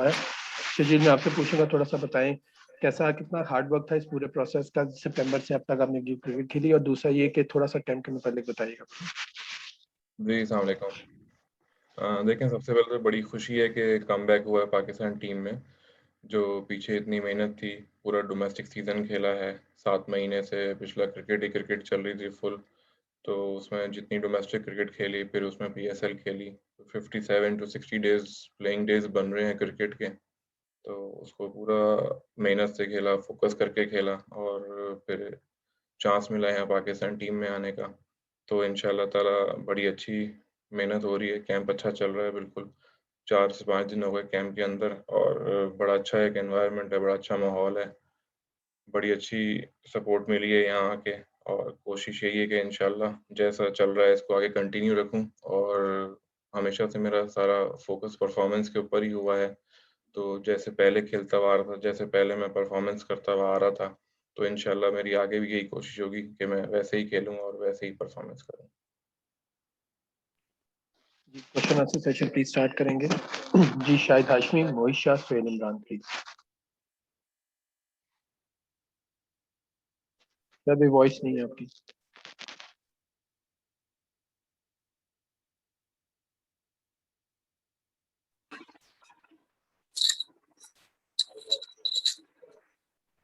है। शजील, मैं आपसे पूछूंगा, थोड़ा सा बताएं कैसा कितना हार्ड वर्क था इस पूरे प्रोसेस का, सितंबर से अब तक आपने क्रिकेट खेली, और दूसरा ये कि थोड़ा सा टाइम के मुताबिक बताइएगा। जी अस्सलाम वालेकुम। देखें, सबसे पहले तो बड़ी खुशी है कि कमबैक हुआ है पाकिस्तान टीम में। जो पीछे इतनी मेहनत थी, पूरा डोमेस्टिक सीज़न खेला है, 7 महीने से पिछला क्रिकेट ही क्रिकेट चल रही थी फुल। तो उसमें जितनी डोमेस्टिक क्रिकेट खेली, फिर उसमें पीएसएल खेली, 57 टू 60 डेज़ प्लेइंग डेज़ बन रहे हैं क्रिकेट के। तो उसको पूरा मेहनत से खेला, फोकस करके खेला, और फिर चांस मिला यहाँ पाकिस्तान टीम में आने का। तो इंशाल्लाह ताला बड़ी अच्छी मेहनत हो रही है, कैंप अच्छा चल रहा है बिल्कुल। 4 से 5 दिन हो गए कैंप के अंदर, और बड़ा अच्छा एक एनवायरनमेंट है, बड़ा अच्छा माहौल है, बड़ी अच्छी सपोर्ट मिली है यहाँ आके। और कोशिश यही है कि इंशाल्लाह जैसा चल रहा है इसको आगे कंटिन्यू रखूँ, और हमेशा से मेरा सारा फ़ोकस परफ़ॉर्मेंस के ऊपर ही हुआ है। तो जैसे पहले खेलता हुआ आ रहा था, जैसे पहले मैं परफ़ॉर्मेंस करता हुआ आ रहा था, तो इंशाल्लाह मेरी आगे भी यही कोशिश होगी कि मैं वैसे ही खेलूँ और वैसे ही परफ़ॉर्मेंस करूँ। जी, question answer session please start करेंगे। जी, शाहिद हाशमी, मोहित शाह, सोहेल इमरान प्लीज। अभी वॉइस नहीं है आपकी।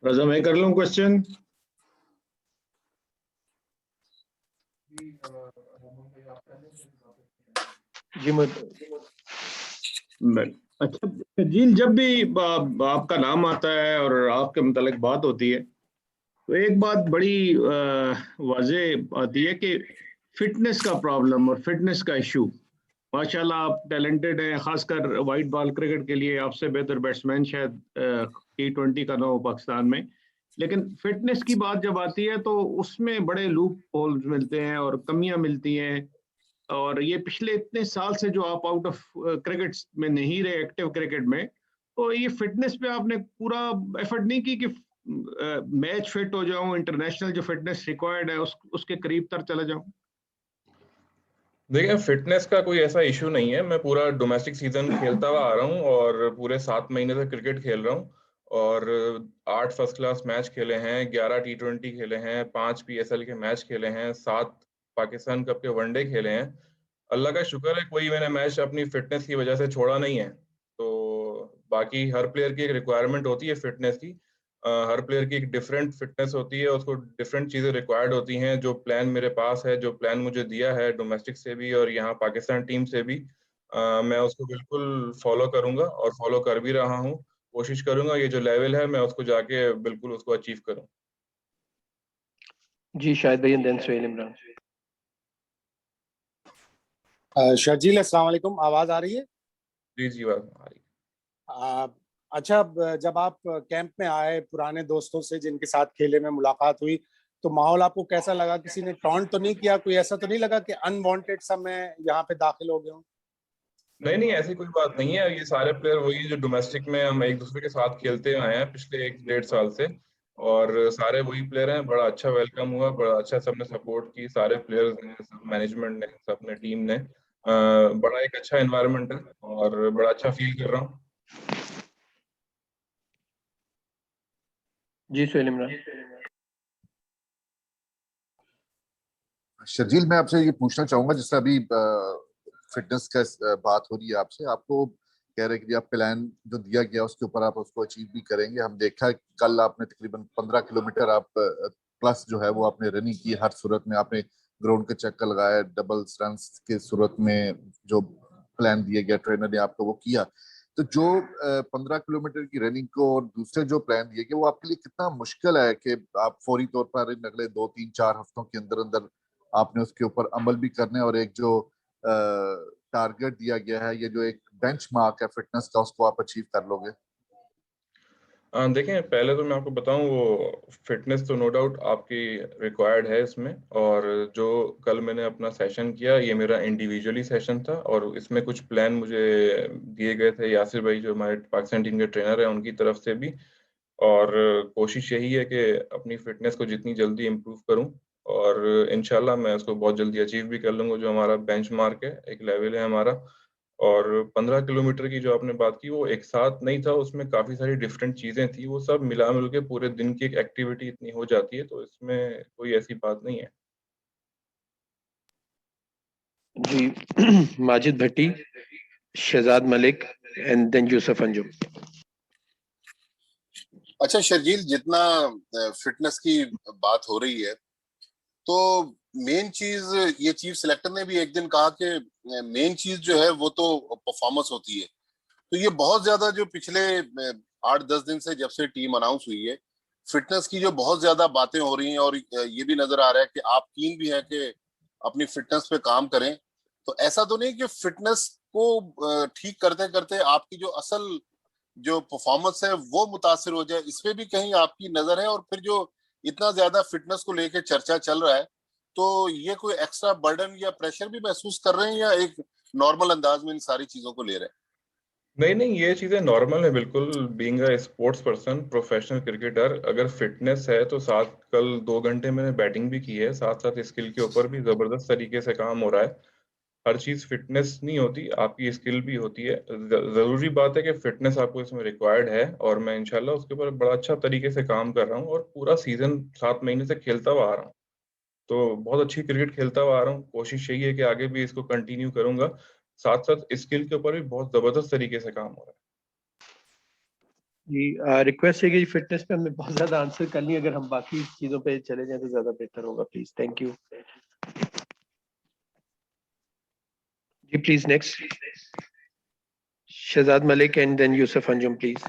रजा, मैं कर लूं क्वेश्चन? जी अच्छा जील, जब भी आपका नाम आता है और आपके मुतालिक बात होती है, तो एक बात बड़ी वाजे आती है कि फिटनेस का प्रॉब्लम और फिटनेस का इशू। माशाल्लाह आप टैलेंटेड हैं, खासकर वाइट बॉल क्रिकेट के लिए आपसे बेहतर बैट्समैन शायद T20 का ना हो पाकिस्तान में। लेकिन फिटनेस की बात जब आती है तो उसमें बड़े लूप होल्स मिलते हैं और कमियां मिलती हैं। और ये पिछले इतने साल से जो आप आउट ऑफ क्रिकेट में नहीं रहे, एक्टिव क्रिकेट में, तो ये फिटनेस पे आपने पूरा एफर्ट नहीं की कि मैच फिट हो जाऊं, इंटरनेशनल जो फिटनेस रिक्वायर्ड है उसके करीब तर चला जाऊं? देखिए, फ़िटनेस का कोई ऐसा इश्यू नहीं है, मैं पूरा डोमेस्टिक सीज़न खेलता हुआ आ रहा हूँ और पूरे 7 महीने से क्रिकेट खेल रहा हूँ, और 8 फर्स्ट क्लास मैच खेले हैं, 11 T20 खेले हैं, 5 पीएसएल के मैच खेले हैं, 7 पाकिस्तान कप के वनडे खेले हैं। अल्लाह का शुक्र है, कोई मैंने मैच अपनी फ़िटनेस की वजह से छोड़ा नहीं है। तो बाकी हर प्लेयर की एक रिक्वायरमेंट होती है फ़िटनेस की। हर प्लेयर की एक डिफरेंट फ़िटनेस होती है, उसको डिफरेंट चीज़ें रिक्वायर्ड होती हैं। जो प्लान मेरे पास है, जो प्लान मुझे दिया है डोमेस्टिक से भी और यहाँ पाकिस्तान टीम से भी, मैं उसको बिल्कुल फ़ॉलो करूँगा और फ़ॉलो कर भी रहा हूँ। कोशिश करूँगा ये जो लेवल है मैं उसको जाके बिल्कुल उसको अचीव करूँ। जी, शाहिद भाई, देन सोहेल इमरान। शर्जील, अस्सलाम वालेकुम, आवाज आ रही है? जी, जी, बात आ रही है। आ, अच्छा, जब आप कैंप में आए, पुराने दोस्तों से जिनके साथ खेले में मुलाकात हुई, तो माहौल आपको कैसा लगा? किसी ने टॉन्ट तो नहीं किया? कोई ऐसा तो नहीं लगा कि अनवांटेड सा मैं यहाँ पे दाखिल हो गया हूँ? नहीं, नहीं, ऐसी कोई बात नहीं है। ये सारे प्लेयर वही हैं जो डोमेस्टिक में हम एक-दूसरे के साथ खेलते आए हैं पिछले 1 डेढ़ साल से, और सारे वही प्लेयर हैं। बड़ा अच्छा वेलकम हुआ, बड़ा अच्छा सबने सपोर्ट की, सारे प्लेयर्स ने, सब मैनेजमेंट ने, सबने, टीम ने। बड़ा एक अच्छा एनवायरनमेंट है और बड़ा अच्छा फील कर रहा हूँ। जी, सोहेल इमरान। शर्जील, मैं आपसे ये पूछना चाहूंगा, जैसे अभी फिटनेस का बात हो रही है आपसे, आपको कह रहे हैं कि आप प्लान जो दिया गया उसके ऊपर आप उसको अचीव भी करेंगे। हम देखा कल आपने तकरीबन 15 किलोमीटर आप प्लस जो है वो आपने रनिंग की, हर सूरत में आपने ग्राउंड के चक्कर लगाए, डबल रन के सूरत में जो प्लान दिया गया ट्रेनर ने आपको वो किया। तो जो 15 किलोमीटर की रनिंग को और दूसरे जो प्लान दिए गए वो आपके लिए कितना मुश्किल है कि आप फौरी तौर पर इन अगले 2 3 4 हफ्तों के अंदर अंदर आपने उसके ऊपर अमल भी करने और एक जो टारगेट दिया गया है, ये जो एक बेंचमार्क है फिटनेस का, उसको आप अचीव कर लोगे? देखें, पहले तो मैं आपको बताऊं, वो फिटनेस तो नो डाउट आपकी रिक्वायर्ड है इसमें। और जो कल मैंने अपना सेशन किया, ये मेरा इंडिविजुअली सेशन था, और इसमें कुछ प्लान मुझे दिए गए थे यासिर भाई, जो हमारे पाकिस्तान टीम के ट्रेनर हैं, उनकी तरफ से भी। और कोशिश यही है कि अपनी फिटनेस को जितनी जल्दी इम्प्रूव करूं, और इंशाल्लाह मैं उसको बहुत जल्दी अचीव भी कर लूंगा। जो हमारा बेंचमार्क है, एक लेवल है हमारा, और 15 किलोमीटर की जो आपने बात की वो एक साथ नहीं था, उसमें काफ़ी सारी डिफरेंट चीज़ें थी, वो सब मिला-मिल के पूरे दिन की एक एक्टिविटी इतनी हो जाती है, तो इसमें कोई ऐसी बात नहीं है। जी माजिद भट्टी, शहजाद मलिक एंड देन यूसुफ अंजुम। अच्छा शर्जील, जितना फिटनेस की बात हो रही है, तो मेन चीज, ये चीफ सिलेक्टर ने भी एक दिन कहा कि मेन चीज जो है वो तो परफॉर्मेंस होती है। तो ये बहुत ज्यादा जो पिछले 8-10 दिन से जब से टीम अनाउंस हुई है, फिटनेस की जो बहुत ज्यादा बातें हो रही हैं, और ये भी नजर आ रहा है कि आप कीन भी हैं कि अपनी फिटनेस पे काम करें। तो ऐसा तो नहीं कि फिटनेस को ठीक करते करते आपकी जो असल जो परफॉर्मेंस है वो मुतासिर हो जाए, इस पे भी कहीं आपकी नजर है? और फिर जो इतना ज्यादा फिटनेस को लेके चर्चा चल रहा है, तो ये कोई एक्स्ट्रा बर्डन या प्रेशर भी महसूस कर रहे हैं, या एक नॉर्मल अंदाज में इन सारी चीजों को ले रहे हैं? नहीं, नहीं, ये चीज़ें नॉर्मल है बिल्कुल। Being a sports person, professional cricketer, अगर फिटनेस है तो साथ कल 2 घंटे मैंने बैटिंग भी की है, साथ-साथ स्किल के ऊपर भी ज़बरदस्त तरीके से काम हो रहा है। हर चीज़ फिटनेस नहीं होती, आपकी स्किल भी होती है। ज़रूरी बात है कि फिटनेस आपको इसमें रिक्वायर्ड है, और मैं इंशाल्लाह उसके ऊपर बड़ा अच्छा तरीके से काम कर रहा हूँ और पूरा सीज़न 7 महीने से खेलता हुआ आ रहा हूँ। तो बहुत अच्छी क्रिकेट खेलता हुआ आ रहा हूँ, कोशिश यही है कि आगे भी इसको कंटिन्यू करूँगा। साथ-साथ स्किल के ऊपर भी बहुत ज़बरदस्त तरीके से काम हो रहा है। जी रिक्वेस्ट है कि फिटनेस पे हमने बहुत ज्यादा आंसर कर लिए, अगर हम बाकी चीजों पे चले जाएं तो ज्यादा बेहतर होगा please. Thank you ji. Please next, Shahzad Malik and then Yusuf Anjum please.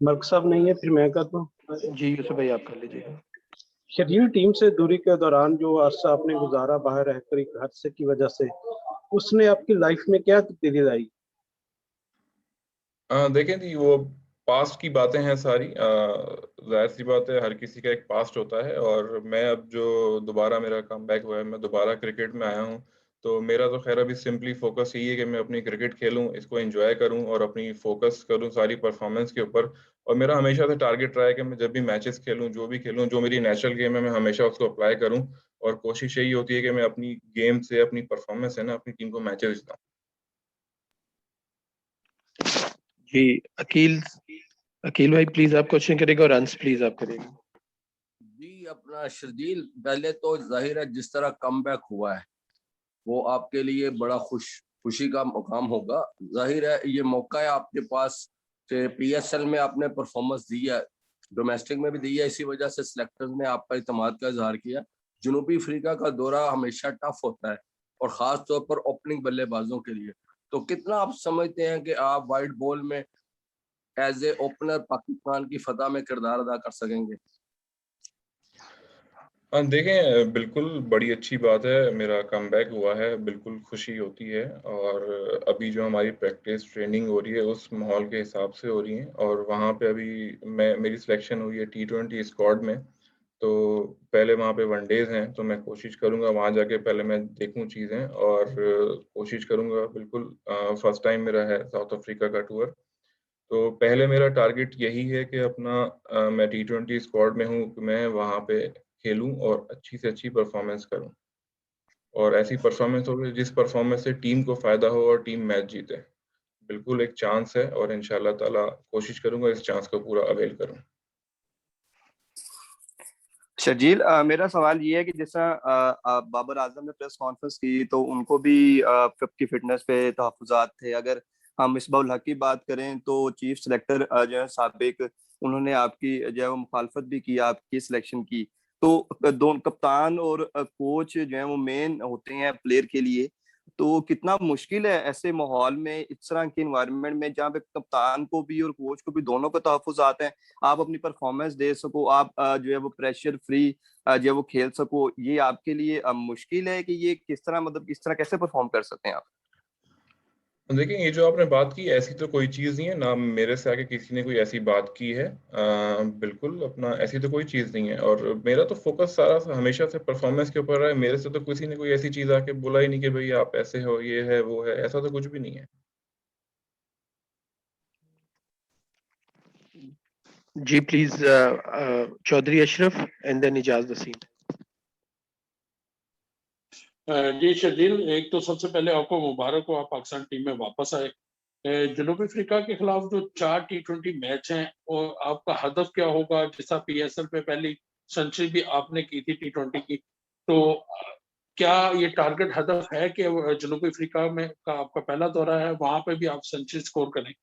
Malik साहब नहीं है, फिर मैं करता हूँ। जी यूसुफ भाई आप कर लीजिएगा। शेड्यूल टीम से दूरी के दौरान जो अरसा आपने गुजारा बाहर रहकर एक हादसे की वजह से, उसने आपकी लाइफ में क्या तब्दीली लाई? देखें जी, वो पास्ट की बातें हैं सारी। जाहिर सी बात है, हर किसी का एक पास्ट होता है, और मैं अब जो दोबारा मेरा कमबैक हुआ है, मैं दोबारा क्रिकेट में आया हूँ, तो मेरा तो खैर अभी सिंपली फोकस यही है कि मैं अपनी क्रिकेट खेलूँ, इसको एंजॉय करूँ और अपनी फोकस करूँ सारी परफॉर्मेंस के ऊपर। और मेरा हमेशा से टारगेट रहा है कि मैं जब भी मैचेस खेलूँ, जो भी खेलूँ, जो मेरी नेचुरल गेम है, मैं हमेशा उसको अप्लाई करूँ, और कोशिश यही होती है कि मैं अपनी गेम से, अपनी परफॉर्मेंस है ना, अपनी टीम को मैचेस जिताऊँ। जी अकील, अकील भाई प्लीज आप क्वेश्चन करेगा और अंश प्लीज आप करेगा। जी अपना शर्जील, पहले तो जाहिर है जिस तरह कमबैक हुआ है वो आपके लिए बड़ा खुशी का मुकाम होगा। जाहिर है ये मौका है आपके पास कि पीएसएल में आपने परफॉर्मेंस दी है, डोमेस्टिक में भी दी है, इसी वजह से सिलेक्टर्स ने आप पर इत्मीनाद का इजहार किया। जनूबी अफ्रीका का दौरा हमेशा टफ होता है, और खास तौर पर ओपनिंग बल्लेबाजों के लिए। तो कितना आप समझते हैं कि आप वाइट बॉल में एज ए ओपनर पाकिस्तान की फतह में किरदार अदा कर सकेंगे? हाँ, देखें, बिल्कुल बड़ी अच्छी बात है, मेरा कमबैक हुआ है, बिल्कुल खुशी होती है। और अभी जो हमारी प्रैक्टिस ट्रेनिंग हो रही है उस माहौल के हिसाब से हो रही है, और वहाँ पे अभी मेरी सिलेक्शन हुई है T20 स्क्वाड में। तो पहले वहाँ पे वनडेज हैं, तो मैं कोशिश करूँगा वहाँ जाके पहले मैं देखूँ चीज़ें, और कोशिश करूँगा बिल्कुल। फर्स्ट टाइम मेरा है साउथ अफ्रीका का टूर, तो पहले मेरा टारगेट यही है कि अपना मैं T20 स्क्वाड में हूँ, कि मैं वहाँ पे खेलूँ और अच्छी से अच्छी परफॉर्मेंस करूँ, और ऐसी परफॉर्मेंस हो जिस परफॉर्मेंस से टीम को फ़ायदा हो और टीम मैच जीते। बिल्कुल एक चांस है, और इंशाल्लाह ताला कोशिश करूँगा इस चांस को पूरा अवेल करूँ। शर्जील, मेरा सवाल ये है कि जैसा बाबर आजम ने प्रेस कॉन्फ्रेंस की तो उनको भी की फिटनेस पे तहफ़्फ़ुज़ात थे। अगर हम मिसबाह-उल हक की बात करें तो चीफ सिलेक्टर जो है साबिक, उन्होंने आपकी जो है वो मुखालफत भी की आपकी सिलेक्शन की। तो दोनों कप्तान और कोच जो है वो मेन होते हैं प्लेयर के लिए। तो कितना मुश्किल है ऐसे माहौल में, इस तरह के एनवायरनमेंट में जहाँ पे कप्तान को भी और कोच को भी दोनों को तहफ़्फ़ुज़ात हैं, आप अपनी परफॉर्मेंस दे सको, आप जो है वो प्रेशर फ्री जो है वो खेल सको, ये आपके लिए मुश्किल है कि ये किस तरह, मतलब इस तरह कैसे परफॉर्म कर सकते हैं आप? देखिए, ये जो आपने बात की, ऐसी तो कोई चीज़ नहीं है, ना मेरे से आगे किसी ने कोई ऐसी बात की है। बिल्कुल अपना ऐसी तो कोई चीज़ नहीं है, और मेरा तो फ़ोकस सारा हमेशा से परफॉर्मेंस के ऊपर रहा है। मेरे से तो किसी ने कोई ऐसी चीज़ आके बोला ही नहीं कि भई आप ऐसे हो, ये है, वो है, ऐसा तो कुछ भी नहीं है। जी please Chaudhary Ashraf and then Ijaz Waseem. जी शर्जील, एक तो सबसे पहले आपको मुबारक हो, आप पाकिस्तान टीम में वापस आए। जनूबी अफ्रीका के खिलाफ जो 4 T20 मैच हैं और आपका हदफ क्या होगा? जैसा PSL पे पहली सेंचुरी भी आपने की थी T20 की, तो क्या ये टारगेट हदफ है कि जनूबी अफ्रीका में का आपका पहला दौरा है, वहां पे भी आप सेंचुरी स्कोर करें?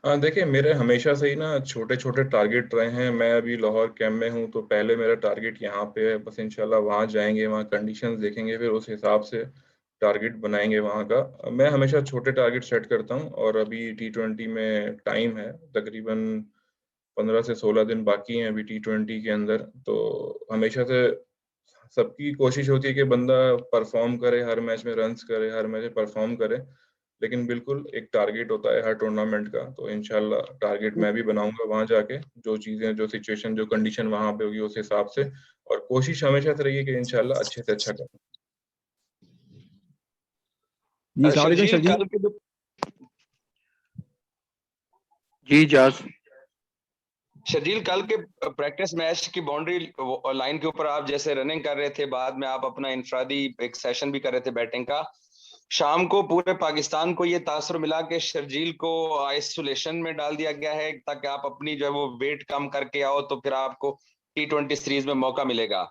देखिए मेरे हमेशा से ही ना छोटे छोटे टारगेट रहे हैं। मैं अभी लाहौर कैंप में हूँ, तो पहले मेरा टारगेट यहाँ पे है, बस इंशाल्लाह वहाँ जाएंगे, वहाँ कंडीशंस देखेंगे, फिर उस हिसाब से टारगेट बनाएंगे वहाँ का। मैं हमेशा छोटे टारगेट सेट करता हूँ, और अभी T20 में टाइम है, तकरीबन 15 से 16 दिन बाकी हैं अभी T20 के अंदर। तो हमेशा से सबकी कोशिश होती है कि बंदा परफॉर्म करे, हर मैच में रन्स करे, हर मैच में परफॉर्म करे, लेकिन बिल्कुल एक टारगेट होता है हर टूर्नामेंट का। तो इंशाल्लाह टारगेट मैं भी बनाऊंगा वहां जाके, जो चीजें, जो सिचुएशन, जो कंडीशन वहां पे होगी उस हिसाब से, और कोशिश हमेशा से रही है कि इंशाल्लाह अच्छे से अच्छा करूं। जी अस्सलाम वालेकुम शर्जील, शर्जील। कल के जो जी इजाज। शर्जील, कल के प्रैक्टिस मैच की बाउंड्री लाइन के ऊपर आप जैसे रनिंग कर रहे थे, बाद में आप अपना इंफरादी एक सेशन भी कर रहे थे बैटिंग का, शाम को पूरे पाकिस्तान को ये तासुर मिला कि शर्जील को आइसोलेशन में डाल दिया गया है ताकि आप अपनी जो है वो वेट कम करके आओ, तो फिर आपको T20 सीरीज में मौका मिलेगा,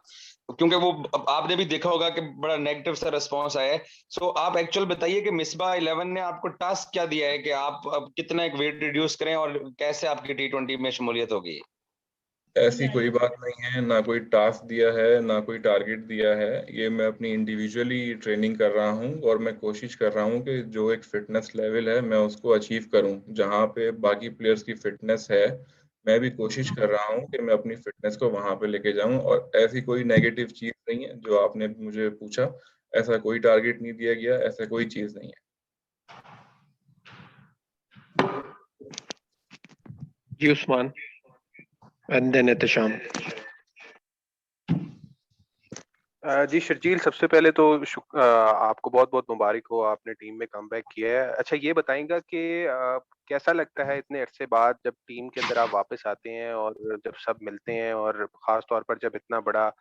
क्योंकि वो आपने भी देखा होगा कि बड़ा नेगेटिव सा रिस्पांस आया है। सो आप एक्चुअल बताइए कि मिसबाह 11 ने आपको टास्क क्या दिया है कि आप अब कितना एक वेट रिड्यूस करें और कैसे आपकी T20 में शमूलियत होगी? ऐसी कोई बात नहीं है, ना कोई टास्क दिया है, ना कोई टारगेट दिया है। ये मैं अपनी इंडिविजुअली ट्रेनिंग कर रहा हूँ, और मैं कोशिश कर रहा हूँ कि जो एक फिटनेस लेवल है मैं उसको अचीव करूँ, जहाँ पे बाकी प्लेयर्स की फिटनेस है मैं भी कोशिश कर रहा हूँ कि मैं अपनी फिटनेस को वहां पे लेके जाऊं। और ऐसी कोई नेगेटिव चीज नहीं है जो आपने मुझे पूछा, ऐसा कोई टारगेट नहीं दिया गया, ऐसा कोई चीज नहीं है। जी उस्मान एंड देन एहतशाम। जी शर्जील, सबसे पहले तो आपको बहुत बहुत मुबारक हो, आपने टीम में कमबैक किया है। अच्छा ये बताएंगा कि कैसा लगता है इतने अरसे बाद जब टीम के अंदर आप वापस आते हैं और जब सब मिलते हैं, और ख़ास तौर पर जब इतना बड़ा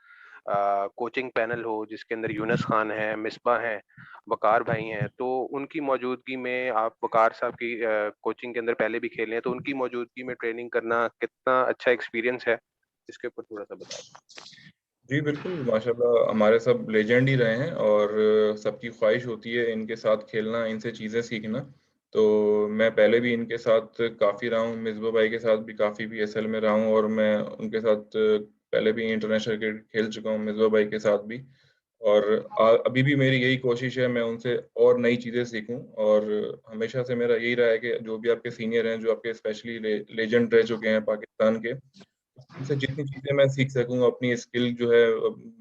कोचिंग पैनल हो जिसके अंदर यूनुस खान है, मिसबाह हैं, वकार भाई हैं, तो उनकी मौजूदगी में आप वकार साहब की कोचिंग के अंदर पहले भी खेले हैं, तो उनकी मौजूदगी में ट्रेनिंग करना कितना अच्छा एक्सपीरियंस है, इसके ऊपर थोड़ा सा बताएं। जी बिल्कुल, माशाल्लाह हमारे सब लेजेंड ही रहे हैं, और सबकी ख्वाहिश होती है इनके साथ खेलना, इनसे चीज़ें सीखना। तो मैं पहले भी इनके साथ काफ़ी रहा हूँ, मिसबा भाई के साथ भी काफ़ी PSL में रहा हूँ, और मैं उनके साथ पहले भी इंटरनेशनल क्रिकेट खेल चुका हूँ मिसबा भाई के साथ भी। और अभी भी मेरी यही कोशिश है, मैं उनसे और नई चीज़ें सीखूं। और हमेशा से मेरा यही रहा है कि जो भी आपके सीनियर हैं, जो आपके स्पेशली लेजेंड रह चुके हैं पाकिस्तान के, उनसे जितनी चीजें मैं सीख सकूं, अपनी स्किल जो है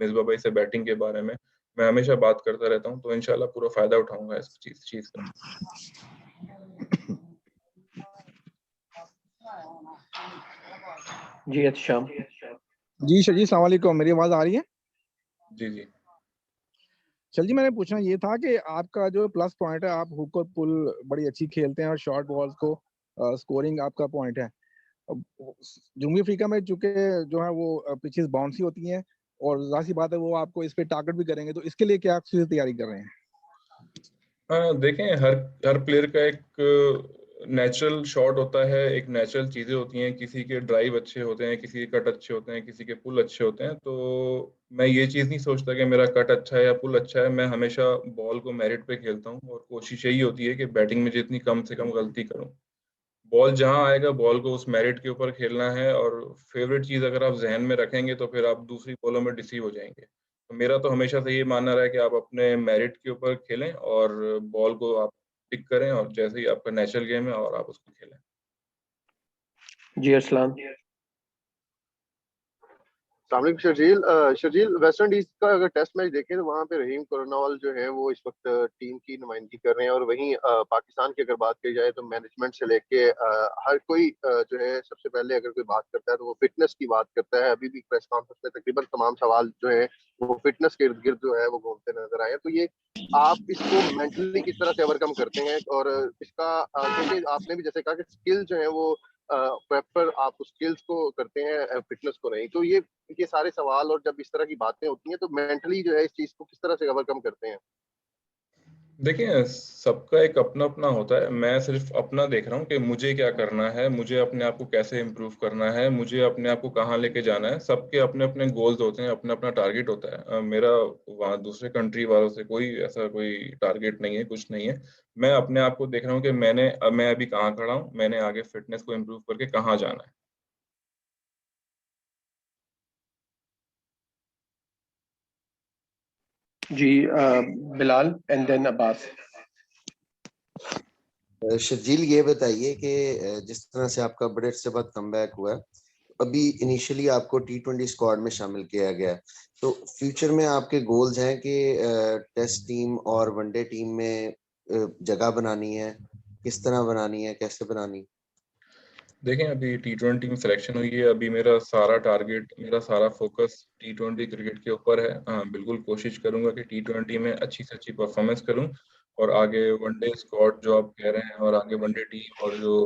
मिसबा भाई से बैटिंग के बारे में मैं हमेशा बात करता रहता हूं, तो इंशाल्लाह पूरा फायदा उठाऊंगा इस चीज का। जी एहतशाम। जी शर्जील, अस्सलाम वालेकुम, मेरी आवाज आ रही है? जी जी चल जी, मैंने पूछना ये था कि आपका जो प्लस पॉइंट है, आप हुक और पुल बड़ी अच्छी खेलते हैं और शॉर्ट बॉल्स को स्कोरिंग आपका पॉइंट है। जनूबी अफ्रीका में चूंकि जो है वो पिचेस बाउंसी होती हैं, और जाहिर सी बात है वो आपको इस पे टारगेट भी करेंगे, तो इसके लिए क्या चीजें तैयारी कर रहे हैं? हाँ देखें, हर हर प्लेयर का एक नेचुरल शॉट होता है, एक नेचुरल चीजें होती हैं। किसी के ड्राइव अच्छे होते हैं, किसी के कट अच्छे होते हैं, किसी के पुल अच्छे होते हैं। तो मैं ये चीज नहीं सोचता कि मेरा कट अच्छा है या पुल अच्छा है। मैं हमेशा बॉल को मेरिट पे खेलता हूँ, और कोशिश यही होती है कि बैटिंग में जितनी कम से कम गलती करूँ, बॉल जहां आएगा बॉल को उस मेरिट के ऊपर खेलना है। और फेवरेट चीज अगर आप जहन में रखेंगे तो फिर आप दूसरी बॉलों में डिसीव हो जाएंगे। तो मेरा तो हमेशा से ये मानना रहा है कि आप अपने मेरिट के ऊपर खेलें, और बॉल को आप पिक करें, और जैसे ही आपका नेचुरल गेम है और आप उसको खेलें। जी असलाम। सामने शर्जील, शर्जील वेस्ट इंडीज का अगर टेस्ट मैच देखें तो वहां पे रहीम कर्नावाल जो है वो इस वक्त टीम की नुमाइंदगी कर रहे हैं, और वहीं पाकिस्तान की अगर बात की जाए तो मैनेजमेंट से लेके हर कोई जो है सबसे पहले अगर कोई बात करता है तो वो फिटनेस की बात करता है। अभी भी प्रेस कॉन्फ्रेंस में तकरीबन तमाम सवाल जो है वो फिटनेस के इर्द गिर्द जो है वो घूमते नजर आए। तो ये आप इसको मेंटली किस तरह से ओवरकम करते हैं, और इसका क्योंकि आपने भी जैसे कहा कि स्किल जो है वो प्रेफर आप स्किल्स को करते हैं फिटनेस को नहीं? तो ये सारे सवाल और जब इस तरह की बातें होती हैं तो मेंटली जो है इस चीज को किस तरह से ओवरकम करते हैं? देखिए, सबका एक अपना-अपना होता है। मैं सिर्फ़ अपना देख रहा हूँ कि मुझे क्या करना है, मुझे अपने आप को कैसे इम्प्रूव करना है, मुझे अपने आप को कहाँ लेके जाना है। सबके अपने-अपने गोल्स होते हैं, अपना-अपना टारगेट होता है। मेरा वहाँ दूसरे कंट्री वालों से कोई टारगेट नहीं है, कुछ नहीं है। मैं अपने आप को देख रहा हूँ कि मैं अभी कहाँ खड़ा हूँ, मैंने आगे फ़िटनेस को इम्प्रूव करके कहाँ जाना है। जी बिलाल एंड देन अब्बास। शर्जील ये बताइए कि जिस तरह से आपका बड़े अरसे बाद कमबैक हुआ है, अभी इनिशियली आपको T20 स्क्वाड में शामिल किया गया है, तो फ्यूचर में आपके गोल्स हैं कि टेस्ट टीम और वनडे टीम में जगह बनानी है, किस तरह बनानी है, कैसे बनानी? देखें, अभी T20 में सिलेक्शन हुई है। अभी मेरा सारा टारगेट, मेरा सारा फोकस T20 क्रिकेट के ऊपर है। बिल्कुल कोशिश करूंगा कि T20 में अच्छी से अच्छी परफॉर्मेंस करूं और आगे वनडे स्क्वाड जो आप कह रहे हैं और आगे वनडे टीम और जो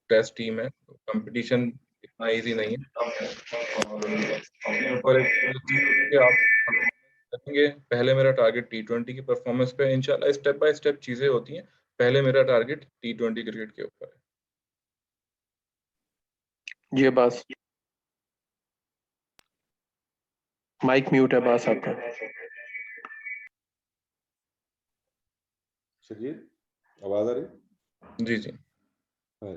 टेस्ट टीम है, कंपटीशन इतना इजी नहीं है, टफ है और अपने ऊपर एक चीज होती है कि आप करेंगे। पहले मेरा टारगेट T20 की परफॉर्मेंस पे, इंशाल्लाह स्टेप बाय स्टेप चीजें होती हैं। पहले मेरा टारगेट T20 क्रिकेट के ऊपर है। जी अब्बास, माइक म्यूट है अब्बास आपका। शर्जील, आवाज आ रही? जी जी। हाँ,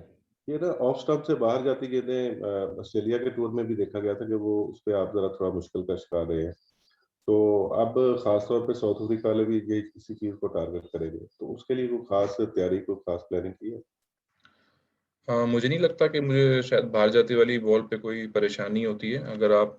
ये ना ऑफ स्टॉप से बाहर जाती गेंदें ऑस्ट्रेलिया के टूर में भी देखा गया था कि वो उस पर आप जरा थोड़ा मुश्किल का शिकार रहे हैं, तो अब खासतौर पे साउथ अफ्रीका वाले भी ये इसी चीज को टारगेट करेंगे, तो उसके लिए कोई खास तैयारी, कोई खास प्लानिंग की है? मुझे नहीं लगता कि मुझे शायद बाहर जाती वाली बॉल पे कोई परेशानी होती है। अगर आप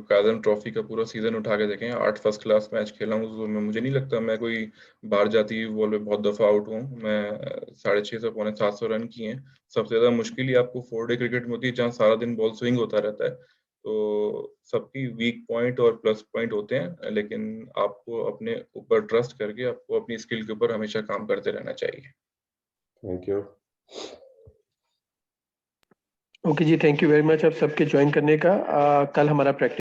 काज़न ट्रॉफी का पूरा सीजन उठा के देखें, 8 फर्स्ट क्लास मैच खेला हूँ, तो मुझे नहीं लगता मैं कोई बाहर जाती हुई बॉल पे बहुत दफ़ा आउट हुआ हूँ। मैं 650 पौने 700 रन किए हैं। सबसे ज़्यादा मुश्किल ही आपको 4 डे क्रिकेट में होती है, जहाँ सारा दिन बॉल स्विंग होता रहता है। तो सबकी वीक पॉइंट और प्लस पॉइंट होते हैं, लेकिन आपको अपने ऊपर ट्रस्ट करके आपको अपनी स्किल के ऊपर हमेशा काम करते रहना चाहिए। Thank you. Okay ji, thank you very much आप सबके ज्वाइन करने का। कल हमारा प्रैक्टिस